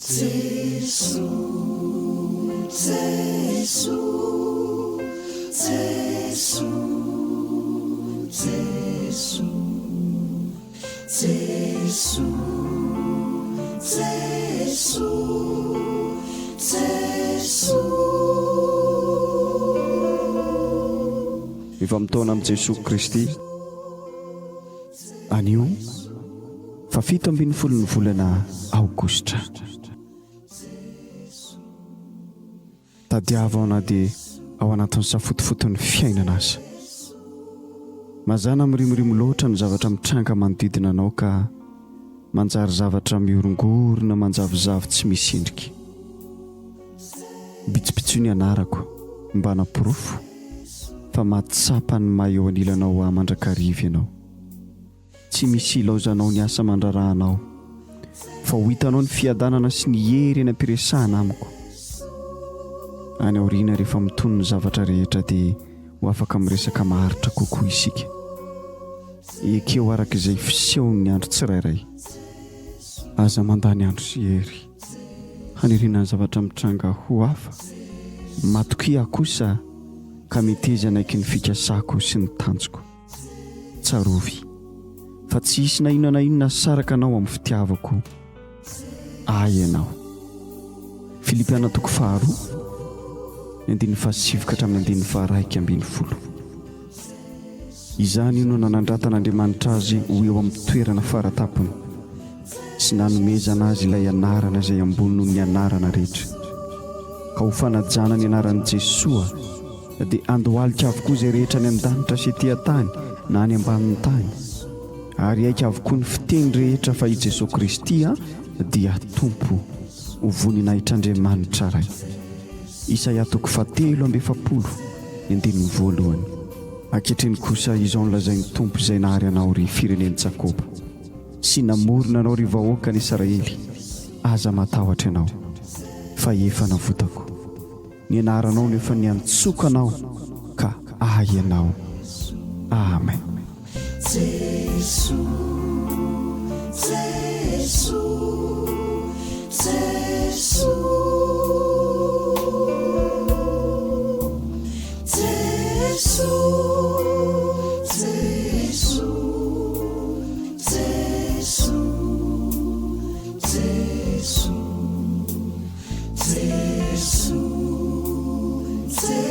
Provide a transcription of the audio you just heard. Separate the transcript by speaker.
Speaker 1: Jesu, Jesu, Jesu, Jesu, Jesu, Jesu, Jesu.
Speaker 2: Efa mitona amin'i Jesosy Kristy anio fa 17 volana aogositra. Tadiavana dia ao anatin'ny safotofoton'ny fiainana azy. Mazana mirimirimo loatra ny zavatra mitranga manodidina anao ka manjary zavatra miorongorona manjavozavo tsy misy endrika. Bitsibitsy ny anarako mba hanapirofo fa mahatsapa ny maha eo anilanao mandrakariva ianao. Tsy misy ilaozanao ny asa mandrarahanao fa ho hitanao ny fiadanana sy ny hery eny ampiresahana amiko. Any aoriana rehefa mitony ny zavatra rehetra dia ho afaka miresaka maharitra kokoa isika. Ekeo araka izay fisehon'ny andro tsirairay. Aza mandany andro sy hery haniriana ny zavatra mitranga ho hafa matokia kosa ka miteza anaiky ny fikasako sy ny tanjoko. Tsarovy fa tsy hisy na inona saraka anao amin'ny fitiavako. Ianao. Filipiana 4:7-9. Izany io no nanandratanaandriamanitra azy ho eo amin'ny toerana faratapony sy nanomezana azy ilay anarana izay ambony noho ny anarana rehetra, ka ho fanajana ny anaran'i Jesosy dia andohalika avokoa izay rehetra ny an-danitra sy ety an-tany na any ambanin'ny tany, ary aika avokoa ny fiteny rehetra fa i Jesosy Kristy dia tompo ho voninahitran'Andriamanitra ray. Isaia 40:2. Ankehitriny kosa izao nolazain'ny tompo izay nahary anao ry firenen'i Jakoba sy namorona anao ry vahoaka n'Israely. Aza matahotra ianao fa efa navotako, ny anaranao nefa niantsoka anao ka ianao. Amen.
Speaker 1: Jesu, Jesu, Jesu, Jesu, Jesu, Jesu, Jesu, Jesu, Jesu.